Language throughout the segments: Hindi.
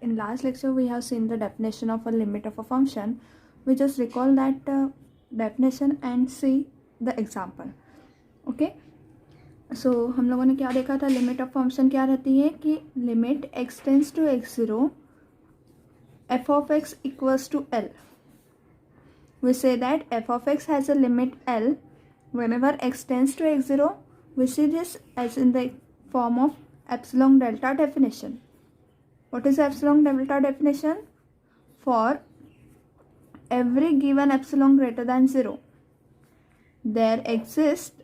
in last lecture we have seen the definition of a limit of a function. We just recall that definition and see the example. Okay. So हम लोगों ने क्या देखा था, लिमिट ऑफ फंक्शन क्या रहती है कि limit x tends to x0 f of x equals to L. We say that f of x has a limit L whenever x tends to x0. We see this as in the form of epsilon delta definition. What is epsilon delta definition? For every given epsilon greater than 0, there exists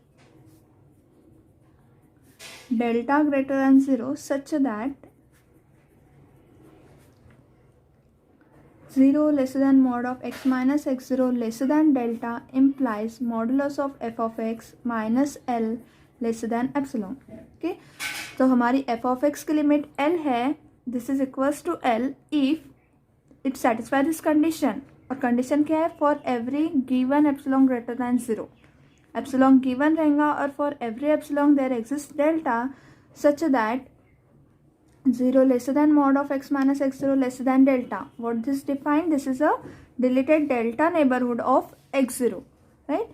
delta greater than 0 such that 0 lesser than mod of x minus x0 lesser than delta implies modulus of f of x minus L lesser than epsilon. Okay, तो हमारी f of x की लिमिट L है. This is equals to L if it satisfy this condition. और कंडीशन क्या है? For every given epsilon greater than 0. Epsilon given रहेगा और for every epsilon there exist delta such that 0 lesser than mod of x minus x0 lesser than delta. What this define? This is a deleted delta neighborhood of x0, right?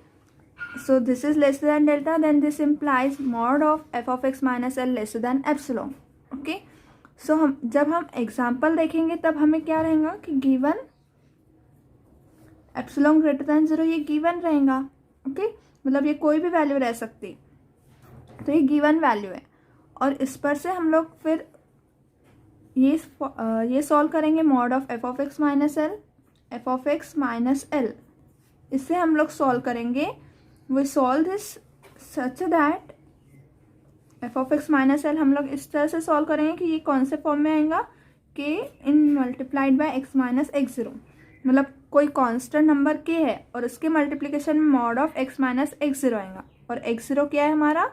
So this is lesser than delta, then this implies mod of f of x minus L lesser than epsilon. Okay. So जब हम एग्जाम्पल देखेंगे तब हमें क्या रहेगा कि गिवन एप्सिलॉन ग्रेटर दैन 0 ये गिवन रहेगा. ओके, मतलब ये कोई भी वैल्यू रह सकती, तो ये गिवन वैल्यू है. और इस पर से हम लोग फिर ये सॉल्व करेंगे mod of f of x minus L, f of x minus L. इससे हम लोग सॉल्व करेंगे. We solve this such that f of x minus L हम लोग इस तरह से सॉल्व करेंगे कि ये कौन से फॉर्म में आएगा, k in multiplied by x minus x zero. मतलब कोई कांस्टेंट नंबर के है और उसके मल्टीप्लिकेशन में mod of x minus x zero आएगा. और एक्स जीरो क्या है हमारा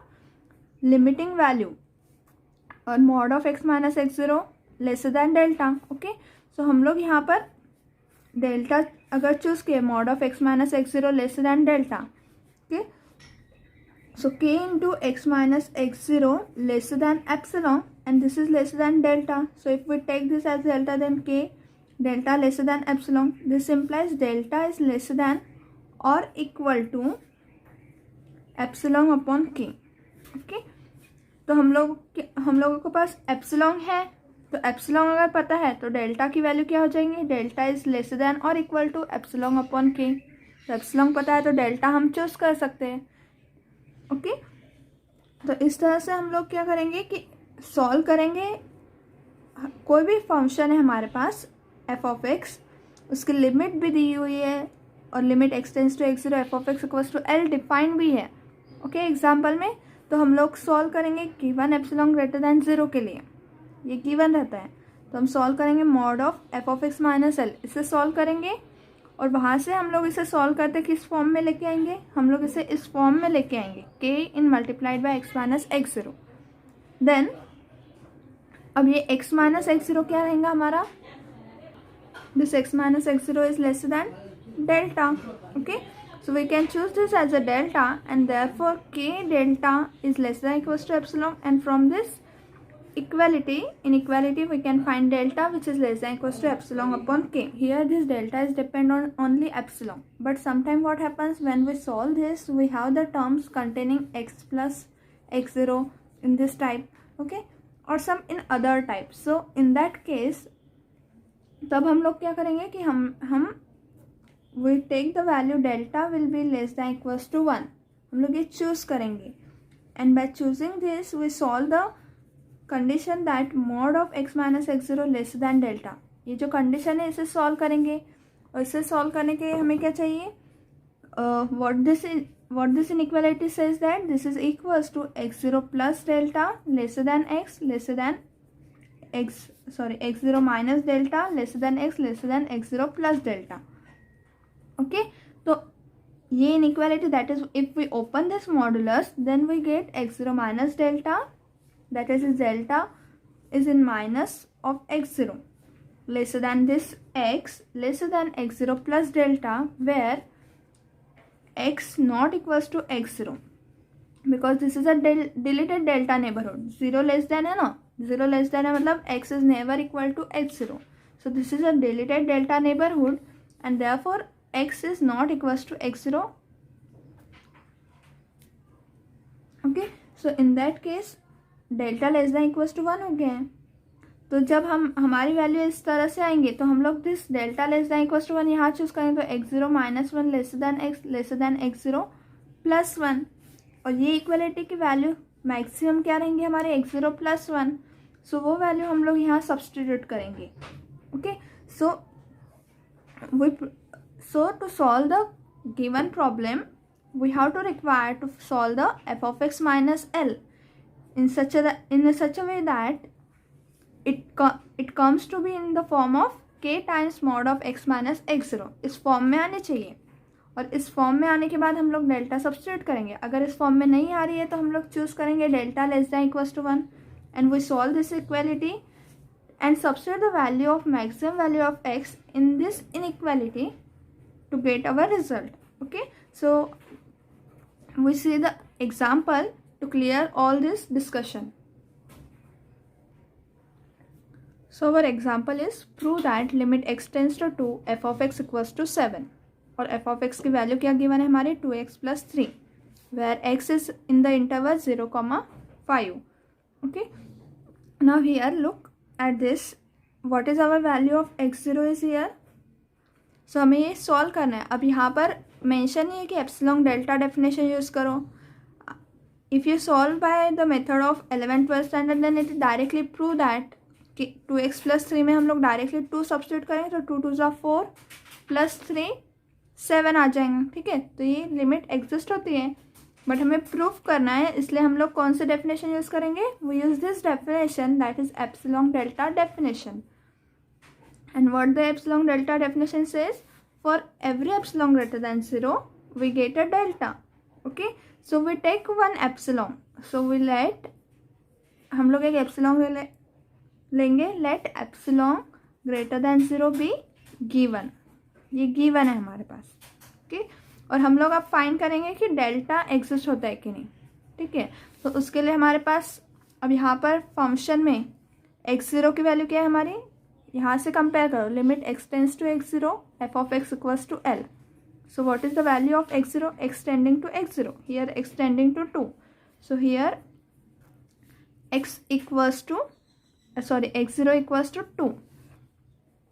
लिमिटिंग वैल्यू, और mod of x minus x zero lesser than delta. Okay, so हम लोग यहाँ पर डेल्टा अगर चूज किए mod of x minus x zero lesser than delta. Okay, so k into x minus x zero lesser than epsilon and this is lesser than delta. So if we take this as delta then के delta laser than epsilon. This implies delta is lesser then और इक्वल टू एप्सिलॉन अपॉन के. ओके, तो हम लोगों के पास एप्सिलॉन है, तो एप्सिलॉन अगर पता है तो डेल्टा की वैल्यू क्या हो जाएंगी, डेल्टा इज लेसर देन और इक्वल टू एप्सिलॉन अपॉन के. तो एप्सिलॉन पता है तो डेल्टा हम चूज कर सकते हैं. ओके, तो इस तरह से हम लोग क्या करेंगे कि सॉल्व करेंगे. कोई भी फंक्शन है हमारे पास एफ ऑफ एक्स, उसकी लिमिट भी दी हुई है और limit x tends to x zero f of x equals to L defined भी है. ओके, एग्जाम्पल में तो हम लोग सॉल्व करेंगे गिवन एप्सिलॉन ग्रेटर दैन 0 के लिए. ये गिवन रहता है तो हम सॉल्व करेंगे mod of f of x minus L. इसे सॉल्व करेंगे और वहाँ से हम लोग इसे सॉल्व करते किस फॉर्म में लेके आएंगे, हम लोग इसे इस फॉर्म में लेके आएंगे k in multiplied by x minus x zero. Then अब ये एक्स माइनस एक्स जीरो क्या रहेगा हमारा, this x minus x zero is lesser than delta. Okay, so we can choose this as a delta and therefore k delta is less than equals to epsilon, and from this inequality we can find delta which is less than equals to epsilon upon k. Here this delta is depend on only epsilon, but sometime what happens when we solve this, we have the terms containing x plus x0 in this type, okay, or some in other type. So in that case तब हम लोग क्या करेंगे कि हम we take the value delta will be less than equals to 1. हम लोग ये चूज करेंगे and by choosing this we solve the condition that mod of x minus x zero less than delta. ये जो condition है इसे solve करेंगे और इसे solve करने के लिए हमें क्या चाहिए, what this inequality says that this is equals to x zero plus delta lesser than x zero minus delta lesser than x zero plus delta. Okay, तो ये inequality that is if we open this modulus then we get x zero minus delta that is delta is in minus of x zero lesser than this x lesser than x zero plus delta where x not equals to x zero because this is a deleted delta neighbourhood. Zero less than है ना, 0 लेस देन है मतलब x is never equal to x0. So this is a deleted delta neighborhood and therefore x is not equals to x0. Okay, so in that case delta less than equals to 1 हो गया है. तो जब हम हमारी वैल्यू इस तरह से आएंगे तो हम लोग this delta less than equals to 1 यहाँ चूज करेंगे तो x0 minus 1 less than x0 plus 1. और ये इक्वलिटी की वैल्यू मैक्सिमम क्या रहेंगे हमारे x0 प्लस 1. सो वो वैल्यू हम लोग यहाँ सब्सटीट्यूट करेंगे. Okay, so to solve the given problem we have to require to solve the f of x minus L in such a way that it comes to be in the form of k times mod of x minus x0. इस फॉर्म में आने चाहिए और इस फॉर्म में आने के बाद हम लोग डेल्टा सब्सटीट्यूट करेंगे. अगर इस फॉर्म में नहीं आ रही है तो हम लोग चूज करेंगे delta less than equals to 1 and we solve this equality and substitute the value of maximum value of x in this inequality to get our result. Okay, so we see the example to clear all this discussion. So our example is prove that limit x tends to 2 f of x equals to 7 और f of x की वैल्यू क्या गिवन है हमारी 2x plus 3 where x is in the interval 0,5. Okay, now here look at this. What is our value of x0 is here. So हमें ये सॉल्व करना है. अब यहाँ पर मेंशन नहीं है कि एप्सिलॉन डेल्टा डेफिनेशन यूज़ करो. If you solve by the method of 11-12 standard then it directly prove that कि 2x प्लस 3 में हम लोग डायरेक्टली 2 सब्सटीट्यूट करेंगे तो 2 2 ज़ा 4 प्लस 3 7 आ जाएंगे. ठीक है, तो ये लिमिट एग्जिस्ट होती है बट हमें प्रूफ करना है, इसलिए हम लोग कौन से डेफिनेशन यूज़ करेंगे. We use this definition that is epsilon delta definition. And what the epsilon delta definition says, for every epsilon greater than 0 we get a delta. Okay, so we take one epsilon, so we let हम लोग एक epsilon लेंगे. let epsilon greater than 0 be given. ये given है हमारे पास. okay, और हम लोग अब फाइंड करेंगे कि डेल्टा एग्जिस्ट होता है कि नहीं. ठीक है, तो उसके लिए हमारे पास अब यहाँ पर फंक्शन में x0 की वैल्यू क्या है हमारी, यहाँ से कंपेयर करो. Limit x tends to x0 f of x equals to L. So what is the value of x0, x tending to x0, here x tending to 2. So here x equals to x0 equals to 2,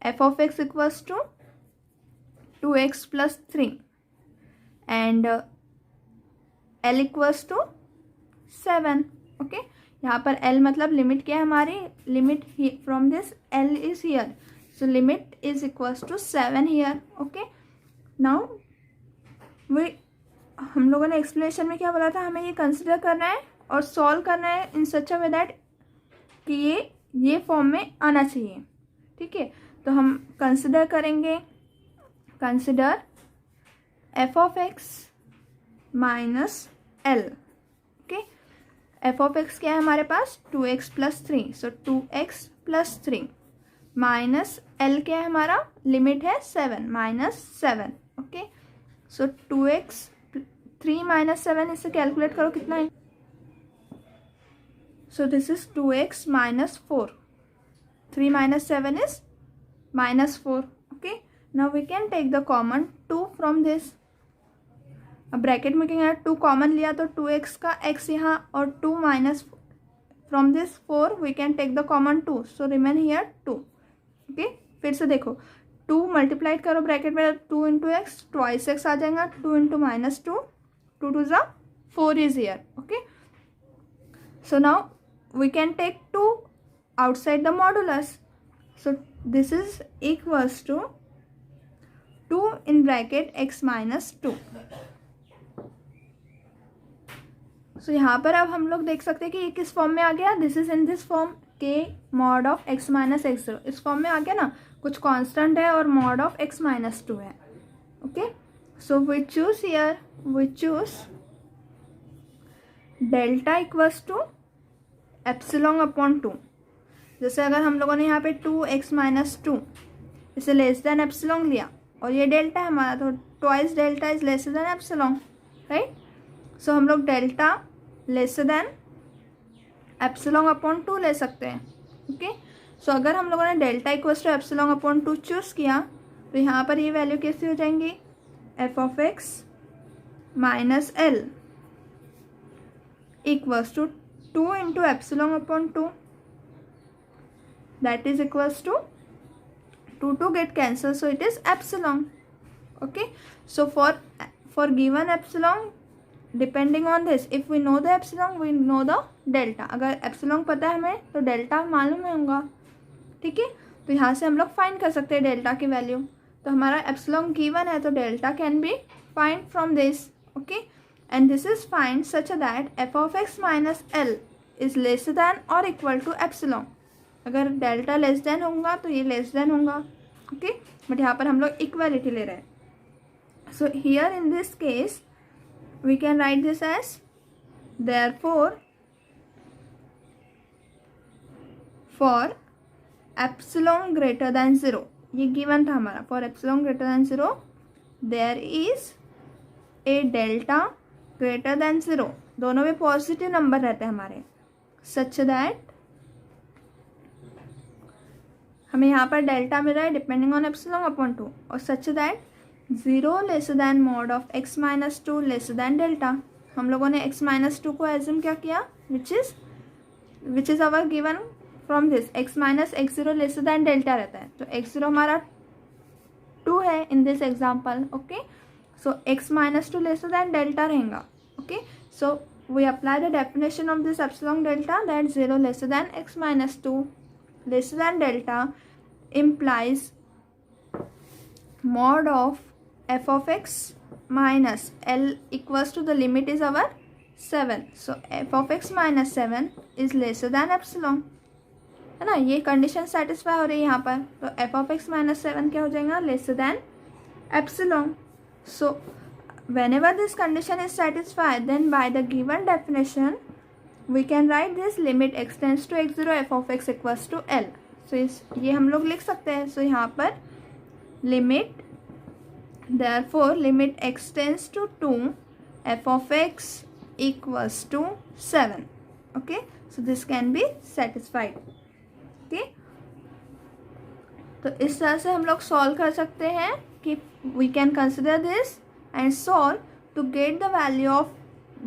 f of x equals to 2x plus 3 and L equals to 7. Okay, यहाँ पर L मतलब लिमिट क्या है हमारी, limit from this L is here. So limit is equals to 7 here. Okay, now हम लोगों ने एक्सप्लेनेशन में क्या बोला था, हमें ये कंसिडर करना है और सॉल्व करना है इन सच अ वे दैट कि ये फॉर्म में आना चाहिए. ठीक है, तो हम कंसिडर करेंगे, consider f of x minus L. Okay, f of x क्या है हमारे पास 2x प्लस 3. सो 2x प्लस 3 माइनस L क्या है हमारा, लिमिट है 7 माइनस 7. ओके, सो 2x 3 माइनस 7 इससे कैलकुलेट करो कितना है. So this is 2x minus 4. 3 minus 7 is minus 4. Okay, now we can take the common 2 from this. अब ब्रैकेट में क्या 2 कॉमन लिया तो 2x का x यहाँ और 2 minus from this 4 we can take the common 2. So remain here 2. Okay, फिर से देखो 2 मल्टीप्लाइड करो ब्रैकेट में 2 इंटू एक्स, ट्वाइस एक्स आ जाएगा. 2 इंटू माइनस 2, 2 2 ज़ा 4 is here. Okay, so now we can take 2 outside the modulus. So this is equals to 2 in bracket x minus 2. सो यहाँ पर अब हम लोग देख सकते हैं कि ये किस फॉर्म में आ गया, this is in this form k mod of x minus x0. इस फॉर्म में आ गया ना, कुछ कांस्टेंट है और mod of x minus 2 है. Okay, so we choose here, we choose delta equals to epsilon upon 2. जैसे अगर हम लोगों ने यहाँ पे 2x माइनस 2 इसे लेस देन एप्सिलॉन लिया और ये डेल्टा है हमारा, तो twice delta is less than epsilon, right. So हम लोग delta less than epsilon upon 2 ले सकते हैं। ओके, सो अगर हम लोगों ने delta equals to epsilon upon 2 choose किया तो यहाँ पर ये वैल्यू कैसी हो जाएंगी, f of x minus L equals to 2 into epsilon upon 2, that is equals to 2 get cancelled, so it is epsilon. Okay, so for given epsilon, depending on this, if we know the epsilon we know the delta. अगर epsilon पता है हमें तो डेल्टा मालूम होगा, ठीक है। तो यहाँ से हम लोग फाइंड कर सकते हैं डेल्टा की वैल्यू। तो हमारा epsilon गिवन है तो delta can be find from this. Okay, and this is find such that f of x minus L is less than और इक्वल टू एप्सिलॉन। अगर डेल्टा लेस देन होगा तो ये लेस देन होगा। ओके, बट यहाँ पर हम लोग इक्वालिटी ले रहे हैं। So here in this case we can write this as therefore for epsilon greater than 0, ये गिवन था हमारा, for epsilon greater than 0 there is a delta greater than 0, दोनों में पॉजिटिव नंबर रहते हैं हमारे, सच दैट हमें यहाँ पर डेल्टा मिल रहा है डिपेंडिंग ऑन एप्सिलॉन अपॉन 2, और सच that 0 less then mod of x minus 2 less than delta. हम लोगों ने x माइनस 2 को एज्यूम क्या किया, which is our given from this, x minus x0 less than delta रहता है, तो x0 हमारा 2 है in this example. Okay, so x minus 2 less than delta रहेगा। Okay, so we apply the definition of this epsilon delta that 0 less than x minus 2 less than delta implies mod of f of x minus L equals to the limit is our 7, so f of x minus 7 is lesser than epsilon, है ना। ये कंडीशन सेटिस्फाई हो रही है यहाँ पर, तो f of x minus 7 क्या हो जाएगा, lesser than epsilon. So whenever this condition is satisfied, then by the given definition we can write this limit x tends to x0 f of x equals to L. So ये हम लोग लिख सकते हैं। So यहाँ पर limit, therefore limit x tends to 2 f of x equals to 7. Okay, so this can be satisfied. Okay, तो इस तरह से हम लोग सॉल्व कर सकते हैं कि we can consider this and solve to get the value of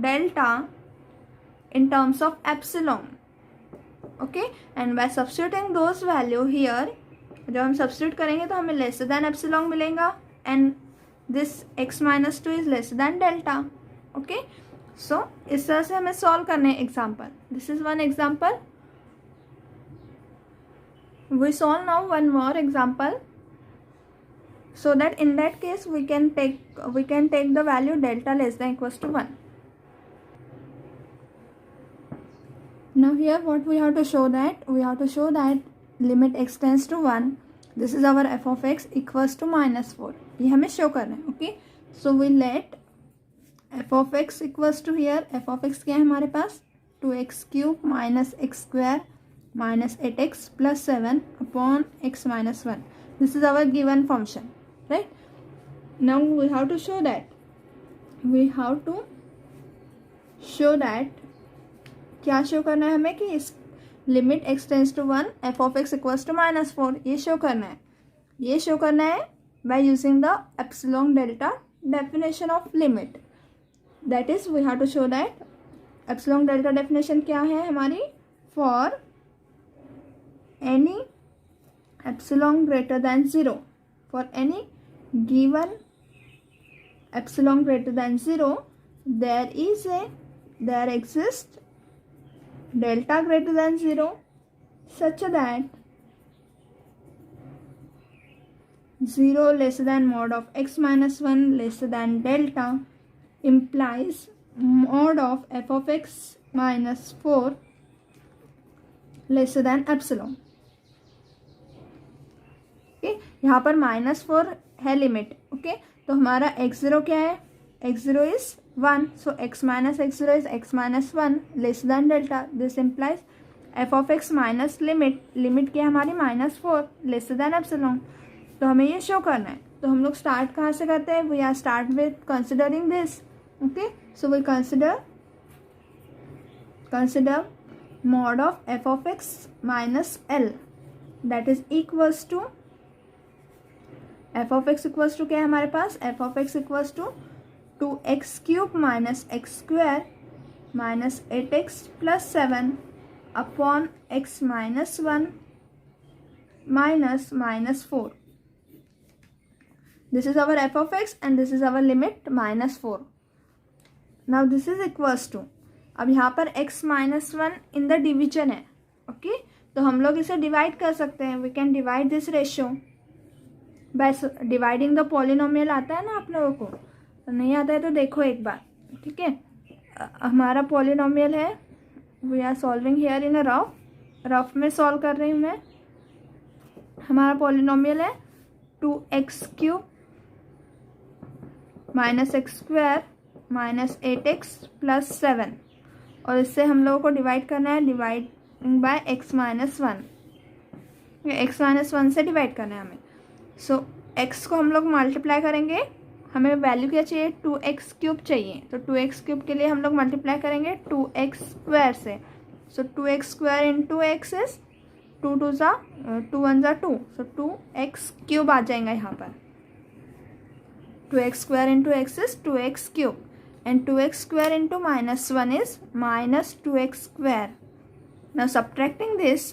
delta in terms of epsilon. Okay, and by substituting those value here, जब हम substitute करेंगे तो हमें लेस दैन एप्सिलॉन मिलेगा and this x minus 2 is less than delta. Okay, so इस तरह से हमें सॉल्व करने हैं example. This is one example. we solve now one more example so that in that case we can take the value delta less than equals to 1. Now here what we have to show that limit x tends to 1, this is our f of x equals to minus 4, ये हमें शो करना है। Okay, so we let f of x equals to here, f of x क्या है हमारे पास, 2x cube minus x square minus 8x plus 7 upon x minus 1, this is our given function, right. Now we have to show that क्या शो करना है हमें कि इस limit x tends to 1 f of x equals to minus 4, ये शो करना है by using the epsilon delta definition of limit. That is we have to show that epsilon delta definition क्या है हमारी, for any epsilon greater than 0, for any given epsilon greater than 0 there exists delta greater than 0 such that 0 less than mod of x minus 1 less than delta implies mod of f of x minus 4 less than epsilon. Okay, यहाँ पर -4 है लिमिट। ओके, तो हमारा x0 क्या है, x0 is 1, so x minus x0 is x minus 1 less than delta. This implies f of x minus limit क्या है हमारी -4 less than epsilon. तो हमें ये शो करना है। तो हम लोग स्टार्ट कहाँ से करते हैं, we are start with considering this. Okay, so we consider mod of f of x minus L, that is equals to f of x equals to क्या है हमारे पास, f of x equals to 2x cube minus x square minus 8x plus 7 upon x minus 1 minus minus 4. This is our f of x and this is our limit minus 4. Now this is equals to, अब यहाँ पर x minus 1 in the division है. ओके तो हम लोग इसे डिवाइड कर सकते हैं. We can divide this ratio by dividing the polynomial. आता है ना आप लोगों को, तो नहीं आता है तो देखो एक बार. ठीक है, हमारा पॉलिनोमियल है, we are solving here in a rough में सॉल्व कर रही हूँ मैं. हमारा पॉलिनोमियल है 2x cube minus x square minus 8x plus 7, और इससे हम लोगों को डिवाइड करना है dividing by x minus 1. x minus 1 से डिवाइड करना है हमें. सो x को हम लोग मल्टीप्लाई करेंगे. हमें वैल्यू क्या चाहिए, 2x क्यूब चाहिए. तो 2x क्यूब के लिए हम लोग मल्टीप्लाई करेंगे 2x स्क्वायर से. सो 2x square into x is 2 2 ज़ा 2 1 ज़ा 2. सो 2x क्यूब आ जाएगा यहाँ पर. 2x square into x is 2x cube and 2x square into minus 1 is minus 2x square. Now subtracting this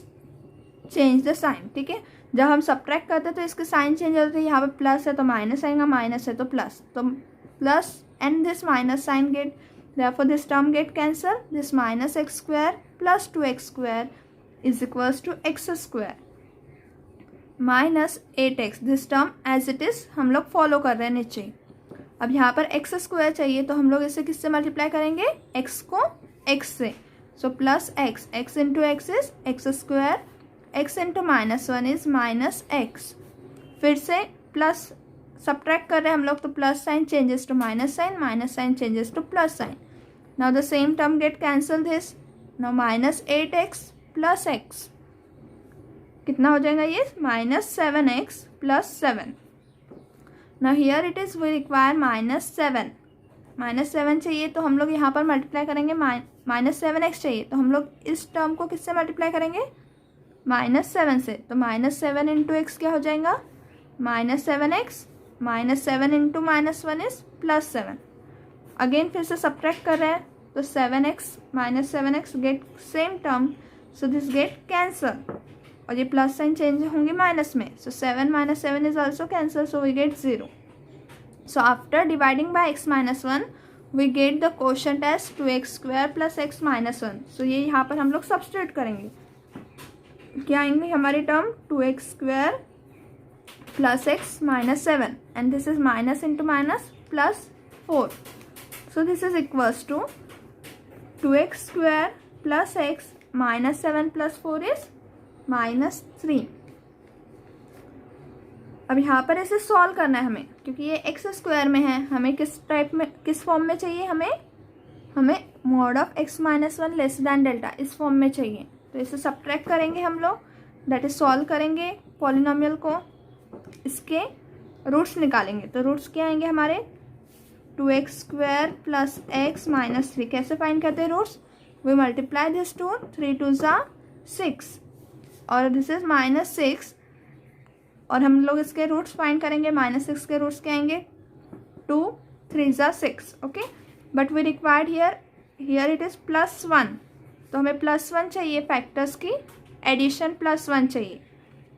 change the sign. ठीक है, जब हम सब्ट्रैक्ट करते हैं तो इसके साइन चेंज होते हैं. यहाँ पे प्लस है तो माइनस आएगा, माइनस है तो प्लस. तो plus and this minus sign get, therefore this term get cancel. This minus x square plus 2x square is equals to x square minus 8x. This term as it is हम लोग फॉलो कर रहे हैं नीचे. अब यहाँ पर एक्स स्क्वायर चाहिए तो हम लोग इसे किससे मल्टीप्लाई करेंगे, x को x से. So plus x, x into x is x square, x into minus 1 is minus x. फिर से प्लस सब्ट्रैक्ट कर रहे हैं हम लोग, तो plus sign changes to minus sign, minus sign changes to plus sign. Now the same term get cancel this. Now minus 8x plus x कितना हो जाएगा, ये minus 7x plus 7. Now here it is we require minus 7. Minus 7 चाहिए तो हम लोग यहाँ पर मल्टीप्लाई करेंगे. माइनस 7x चाहिए तो हम लोग इस टर्म को किससे मल्टीप्लाई करेंगे, माइनस 7 से. तो माइनस 7 इंटू एक्स क्या हो जाएगा, minus 7x. Minus 7 into minus 1 is plus 7. Again फिर से सब्ट्रैक्ट कर रहे हैं तो 7x minus 7x get same term. So this get cancel और ये प्लस साइन चेंज होंगे माइनस में. So 7 minus 7 is also cancel. So we get 0. So after dividing by x minus 1 we get the quotient as 2x square plus x minus 1. सो ये यहाँ पर हम लोग सब्स्टिट्यूट करेंगे. क्या आएंगे हमारी term, 2x square plus x minus 7 and this is minus into minus plus 4. So this is equals to 2x square plus x minus 7 plus 4 is minus 3. अब यहाँ पर इसे सॉल्व करना है हमें, क्योंकि ये एक्स स्क्वायर में है. हमें किस टाइप में, किस फॉर्म में चाहिए, हमें mod of x minus 1 less than delta इस फॉर्म में चाहिए. तो इसे सब्ट्रैक्ट करेंगे हम लोग, दैट इज सॉल्व करेंगे पॉलिनोमियल को, इसके रूट्स निकालेंगे. तो रूट्स क्या आएंगे हमारे, 2x square plus x minus 3. कैसे फाइंड करते हैं roots, we multiply this to 3 2 ज़ा 6 और दिस इज माइनस 6. और हम लोग इसके रूट्स फाइंड करेंगे. माइनस 6 के रूट्स क्या आएंगे, 2 3 ज़ा 6. Okay, but we required here it is plus 1. तो हमें प्लस 1 चाहिए, फैक्टर्स की एडिशन प्लस 1 चाहिए.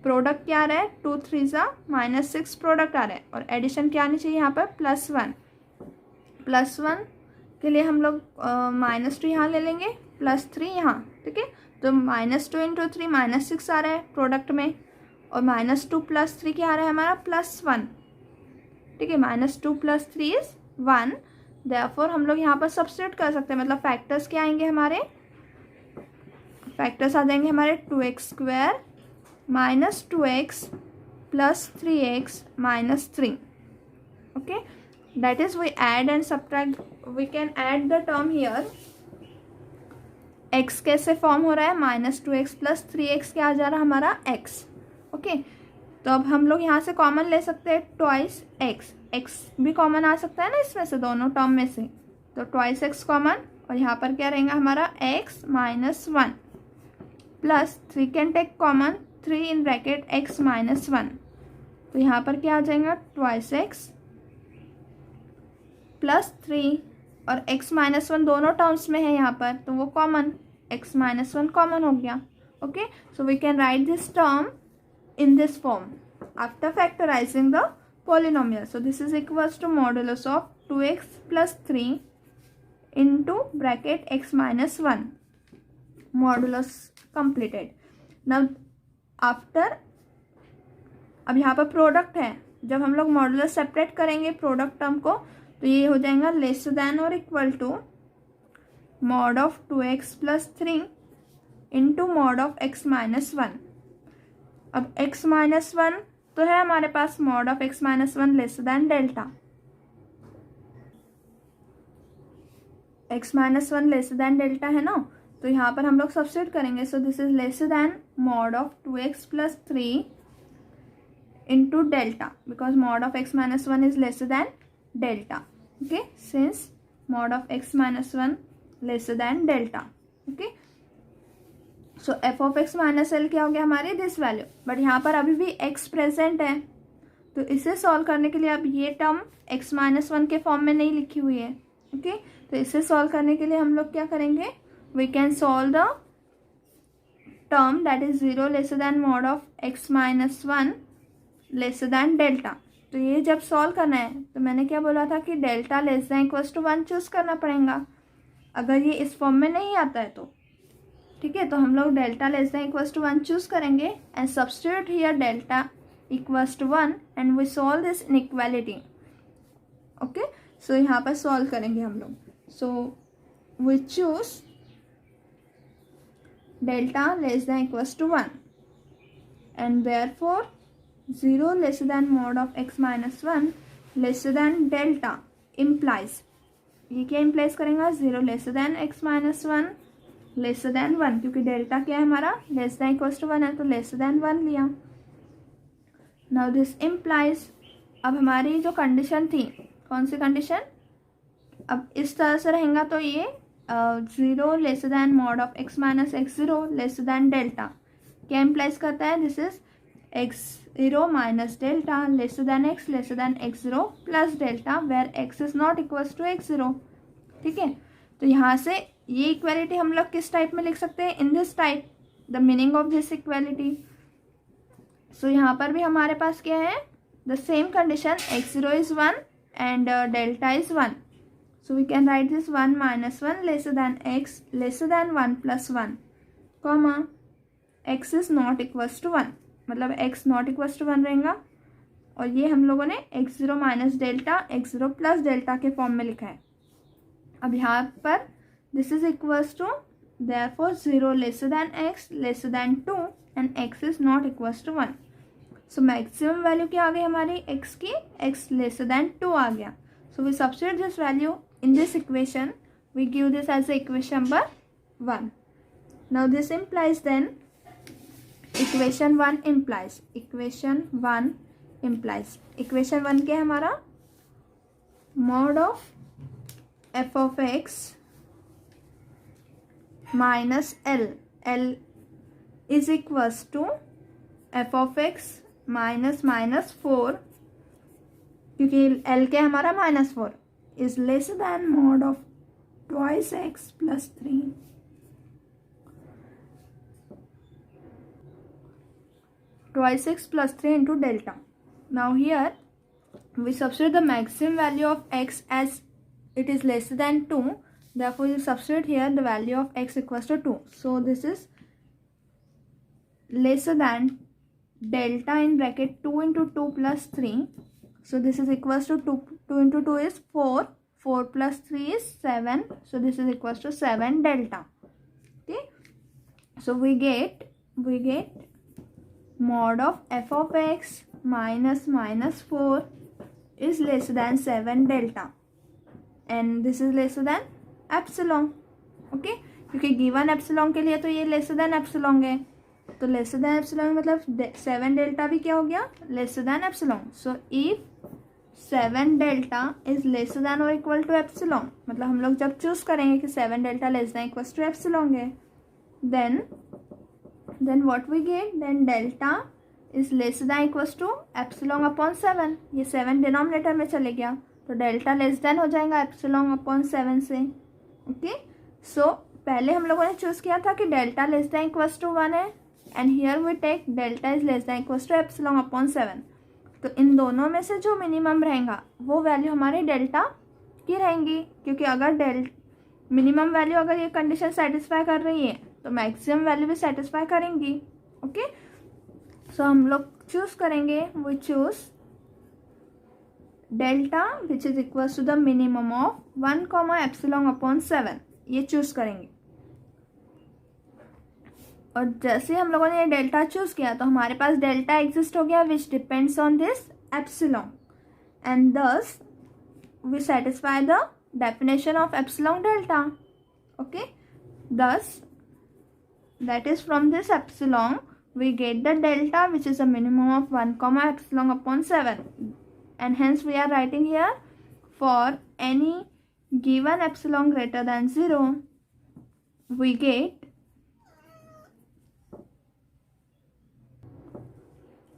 प्रोडक्ट क्या आ रहा है, 2 3 ज़ा माइनस 6 प्रोडक्ट आ रहा है, और एडिशन क्या आनी चाहिए यहाँ पर, प्लस 1. प्लस 1 के लिए हम लोग माइनस 2 यहाँ ले लेंगे, प्लस 3 यहाँ. ठीक है, तो माइनस 2 इंटू 3 माइनस 6 आ रहा है प्रोडक्ट में, और माइनस 2 प्लस 3 क्या आ रहा है हमारा, प्लस 1. ठीक है, माइनस 2 प्लस 3 इज 1. देयरफॉर हम लोग यहाँ पर सब्स्टिट्यूट कर सकते हैं. मतलब फैक्टर्स क्या आएंगे हमारे, फैक्टर्स आ जाएंगे हमारे 2x square minus 2x plus 3x minus 3. Okay, that is we add and subtract. We can add the term here. x कैसे फॉर्म हो रहा है, माइनस 2x प्लस 3x क्या आ जा रहा है हमारा, x. ओके, तो अब हम लोग यहाँ से कॉमन ले सकते हैं, ट्वाइस x भी कॉमन आ सकता है ना इसमें से, दोनों टर्म में से. तो ट्वाइस x कॉमन, और यहाँ पर क्या रहेगा हमारा x minus 1. Plus 3 can take common 3 in bracket x minus 1, तो यहाँ पर क्या आ जाएगा ट्वाइस एक्स प्लस 3 और x माइनस 1 दोनों टर्म्स में है यहाँ पर, तो वो कॉमन x माइनस 1 कॉमन हो गया. Okay, so we can write this term in this form after factorising the polynomial. So this is equals to modulus of 2x plus 3 into bracket x minus 1. Modulus completed. Now after, अब यहाँ पर प्रोडक्ट है, जब हम लोग मॉडुलस सेपरेट करेंगे प्रोडक्ट टर्म को, तो ये हो जाएगा लेस देन और equal to mod of 2x plus 3 into mod of x minus 1. अब x माइनस 1 तो है हमारे पास mod of x minus 1 less than delta, x minus 1 less than delta है ना, तो यहाँ पर हम लोग सब्स्टिट्यूट करेंगे. So this is less than mod of 2x plus 3 into delta, because mod of x minus 1 is less than delta. Okay, since mod of x minus 1 less than delta. Okay, so F of x minus L क्या हो गया हमारी दिस वैल्यू, बट यहाँ पर अभी भी x प्रेजेंट है, तो इसे सॉल्व करने के लिए अब ये टर्म x माइनस 1 के फॉर्म में नहीं लिखी हुई है. ओके, तो इसे सॉल्व करने के लिए हम लोग क्या करेंगे, we can solve the term that is 0 less than mod of x minus 1 less than delta. तो ये जब सॉल्व करना है तो मैंने क्या बोला था कि delta less than equals to 1 choose करना पड़ेगा, अगर ये इस फॉर्म में नहीं आता है तो. ठीक है, तो हम लोग delta less than equals to 1 choose करेंगे and substitute here delta equals to 1 and we solve this inequality. Okay, so यहाँ पर सॉल्व करेंगे हम लोग. So we choose delta less than equals to 1 and therefore 0 less than mod of x minus 1 less than delta implies, ये क्या इम्प्लाइज करेंगे 0 less than x minus 1 less than 1, क्योंकि डेल्टा क्या है हमारा लेस देन इक्वल्स टू 1 है, तो लेस देन 1 लिया. नाउ दिस इम्प्लाइज, अब हमारी जो कंडीशन थी, कौन सी कंडीशन, अब इस तरह से रहेगा तो ये 0 less than mod of x minus x0 less than delta क्या इम्प्लाइज करता है, this is x0 minus delta less than x0 plus delta where x is not equals to x0. ठीक है, तो यहाँ से ये इक्वालिटी हम लोग किस टाइप में लिख सकते हैं, in this type, the meaning of this equality. So यहाँ पर भी हमारे पास क्या है, the same condition, x0 is 1 and delta is 1. So we can write this 1 minus 1 less than x less than 1 plus 1 comma x is not equals to 1, मतलब x नॉट इक्वल्स टू 1 रहेगा, और ये हम लोगों ने x0 minus delta x0 plus delta के फॉर्म में लिखा है. अब यहाँ पर this is equals to therefore 0 less than x less than 2 and x is not equals to 1. So maximum value क्या आ गई हमारी x की, x less than 2 आ गया. So we substitute this value in this equation, we give this as the equation number 1. Now this implies then equation 1 implies equation 1 क्या है हमारा, mod of f of x minus L is equals to f of x minus 4, क्योंकि L क्या है हमारा -4, is less than mod of twice x plus 3. Twice x plus 3 into delta. Now here we substitute the maximum value of x as it is less than 2, therefore you substitute here the value of x equals to 2. So this is lesser than delta in bracket 2 into 2 plus 3. So this is equals to 2 into 2 is 4, 4 plus 3 is 7, so this is equals to 7 delta. Okay, so we get mod of f of x minus 4 is less than 7 delta and this is less than epsilon. Okay, क्योंकि गिवन एप्सिलॉन के लिए तो ये लेस देन एप्सिलॉन है, तो लेस देन एप्सिलॉन मतलब 7 डेल्टा भी क्या हो गया, less than epsilon. So if 7 delta is less than और इक्वल टू एप्सिलॉन, मतलब हम लोग जब चूज करेंगे कि 7 delta less than equal to epsilon है, then then what we get, then delta is less than equals to epsilon upon 7. ये 7 डिनोमिनेटर में चले गया तो डेल्टा लेस देन हो जाएगा एप्सिलॉन अपॉन 7 से. ओके, सो पहले हम लोगों ने चूज़ किया था कि delta less than equals to 1 है, and here we take delta is less than equals to epsilon upon 7. तो इन दोनों में से जो मिनिमम रहेगा वो वैल्यू हमारी डेल्टा की रहेंगी, क्योंकि अगर मिनिमम वैल्यू अगर ये कंडीशन सेटिस्फाई कर रही है तो मैक्सिमम वैल्यू भी सेटिस्फाई करेंगी. ओके, सो हम लोग चूज करेंगे, we choose delta which is equal to the minimum of 1 epsilon upon 7. ये चूज करेंगे. और जैसे हम लोगों ने ये डेल्टा चूज किया तो हमारे पास डेल्टा एग्जिस्ट हो गया which depends on this epsilon, and thus we satisfy the definition of epsilon delta. Okay, thus that is from this epsilon we get the delta which is a minimum of 1 epsilon upon 7, and hence we are writing here for any given epsilon greater than 0 we get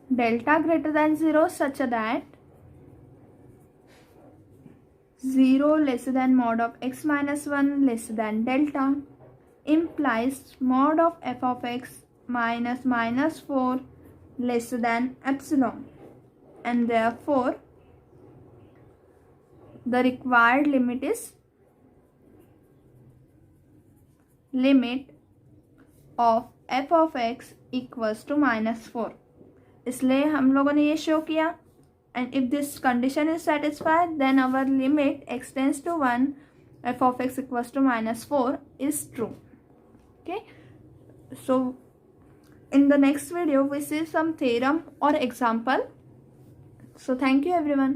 delta greater than 0 such that 0 less than mod of x minus 1 less than delta implies mod of f of x minus minus 4 less than epsilon, and therefore the required limit is limit of f of x equals to -4. इसलिए हम लोगों ने ये शो किया, and if this condition is satisfied then our limit x tends to 1 f of x equals to -4 is true. Okay, so in the next video we see some theorem or example. So thank you everyone.